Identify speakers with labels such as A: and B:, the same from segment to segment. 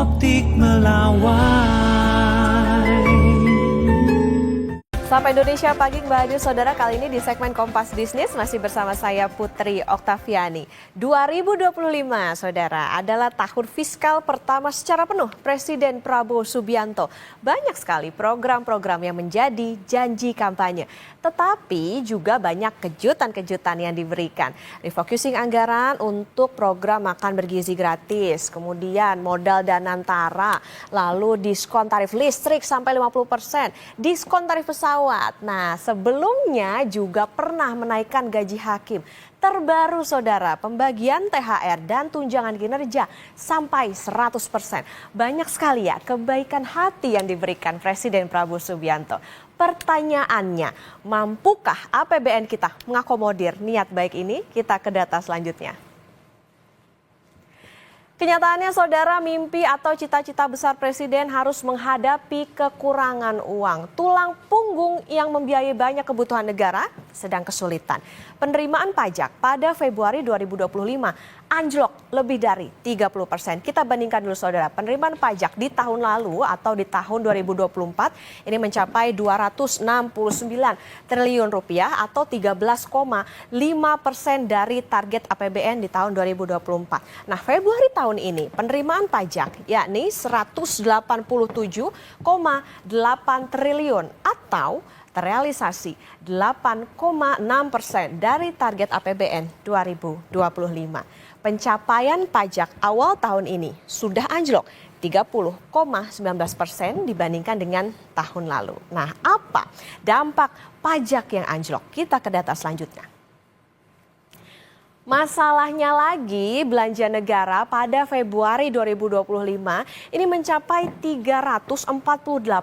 A: Optik Melawai.
B: Sapa Indonesia Pagi kembali hadir saudara, kali ini di segmen Kompas Bisnis masih bersama saya Putri Oktaviani. 2025 saudara adalah tahun fiskal pertama secara penuh Presiden Prabowo Subianto. Banyak sekali program-program yang menjadi janji kampanye. Tetapi juga banyak kejutan-kejutan yang diberikan. Refocusing anggaran untuk program makan bergizi gratis, kemudian modal Danantara, lalu diskon tarif listrik sampai 50%, diskon tarif pesawat. Nah, sebelumnya juga pernah menaikkan gaji hakim. Terbaru saudara, pembagian THR dan tunjangan kinerja sampai 100%. Banyak sekali ya kebaikan hati yang diberikan Presiden Prabowo Subianto. Pertanyaannya, mampukah APBN kita mengakomodir niat baik ini? Kita ke data selanjutnya. Kenyataannya saudara, mimpi atau cita-cita besar Presiden harus menghadapi kekurangan uang. Tulang punggung yang membiayai banyak kebutuhan negara sedang kesulitan. Penerimaan pajak pada Februari 2025 anjlok lebih dari 30%. Kita bandingkan dulu saudara, penerimaan pajak di tahun lalu atau di tahun 2024 ini mencapai 269 triliun rupiah atau 13,5% dari target APBN di tahun 2024. Nah, Februari tahun ini penerimaan pajak yakni 187,8 triliun atau terrealisasi 8,6% dari target APBN 2025. Pencapaian pajak awal tahun ini sudah anjlok 30,19% dibandingkan dengan tahun lalu. Nah, apa dampak pajak yang anjlok? Kita ke data selanjutnya. Masalahnya lagi, belanja negara pada Februari 2025 ini mencapai 348,1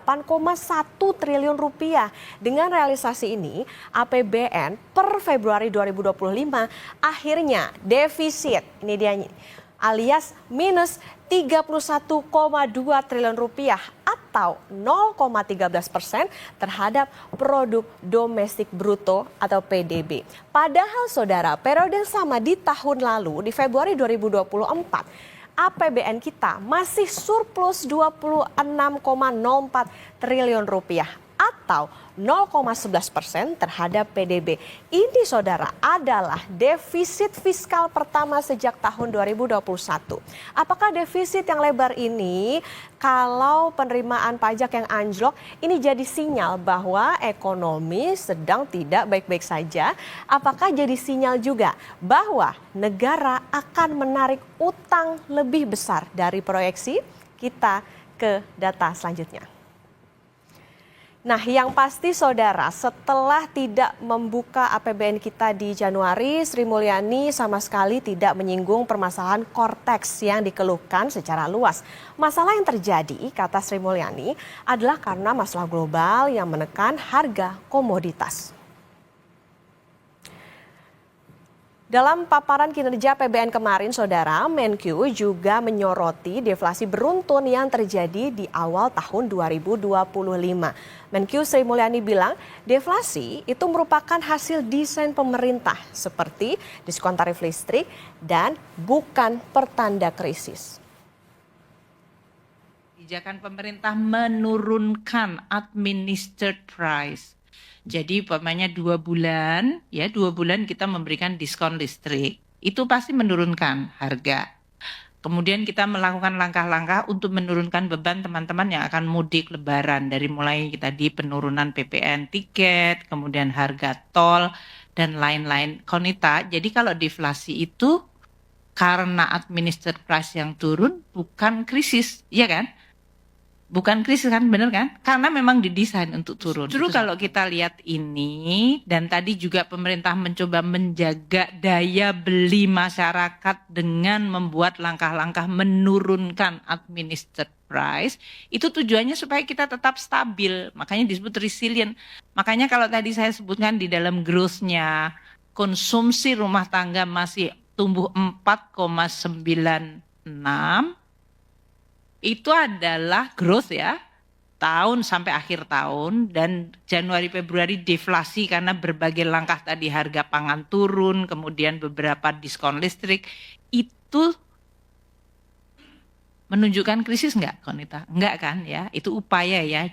B: triliun rupiah. Dengan realisasi ini, APBN per Februari 2025 akhirnya defisit. Ini dia alias minus 31,2 triliun rupiah atau 0,13% terhadap produk domestik bruto atau PDB. Padahal saudara, periode yang sama di tahun lalu di Februari 2024 APBN kita masih surplus 26,04 triliun rupiah atau 0,11% terhadap PDB. Ini saudara adalah defisit fiskal pertama sejak tahun 2021. Apakah defisit yang lebar ini kalau penerimaan pajak yang anjlok ini jadi sinyal bahwa ekonomi sedang tidak baik-baik saja? Apakah jadi sinyal juga bahwa negara akan menarik utang lebih besar dari proyeksi? Kita ke data selanjutnya. Nah, yang pasti saudara, setelah tidak membuka APBN kita di Januari, Sri Mulyani sama sekali tidak menyinggung permasalahan Kortex yang dikeluhkan secara luas. Masalah yang terjadi, kata Sri Mulyani, adalah karena masalah global yang menekan harga komoditas. Dalam paparan kinerja APBN kemarin, saudara, Menkyu juga menyoroti deflasi beruntun yang terjadi di awal tahun 2025. Menkyu Sri Mulyani bilang, deflasi itu merupakan hasil desain pemerintah seperti diskon tarif listrik dan bukan pertanda krisis.
C: Kebijakan pemerintah menurunkan administered price. Jadi umpamanya 2 bulan, ya 2 bulan kita memberikan diskon listrik. Itu pasti menurunkan harga. Kemudian kita melakukan langkah-langkah untuk menurunkan beban teman-teman yang akan mudik lebaran. Dari mulai tadi penurunan PPN tiket, kemudian harga tol, dan lain-lain. Konita, jadi kalau deflasi itu karena administered price yang turun bukan krisis, iya kan? Bukan krisis kan, bener kan? Karena memang didesain untuk turun. Justru kalau kita lihat ini, dan tadi juga pemerintah mencoba menjaga daya beli masyarakat dengan membuat langkah-langkah menurunkan administered price, itu tujuannya supaya kita tetap stabil, makanya disebut resilient. Makanya kalau tadi saya sebutkan di dalam growth-nya, konsumsi rumah tangga masih tumbuh 4,96, itu adalah growth ya, tahun sampai akhir tahun, dan Januari Februari deflasi karena berbagai langkah tadi, harga pangan turun, kemudian beberapa diskon listrik, itu menunjukkan krisis nggak, Konita? Nggak kan ya? Itu upaya ya.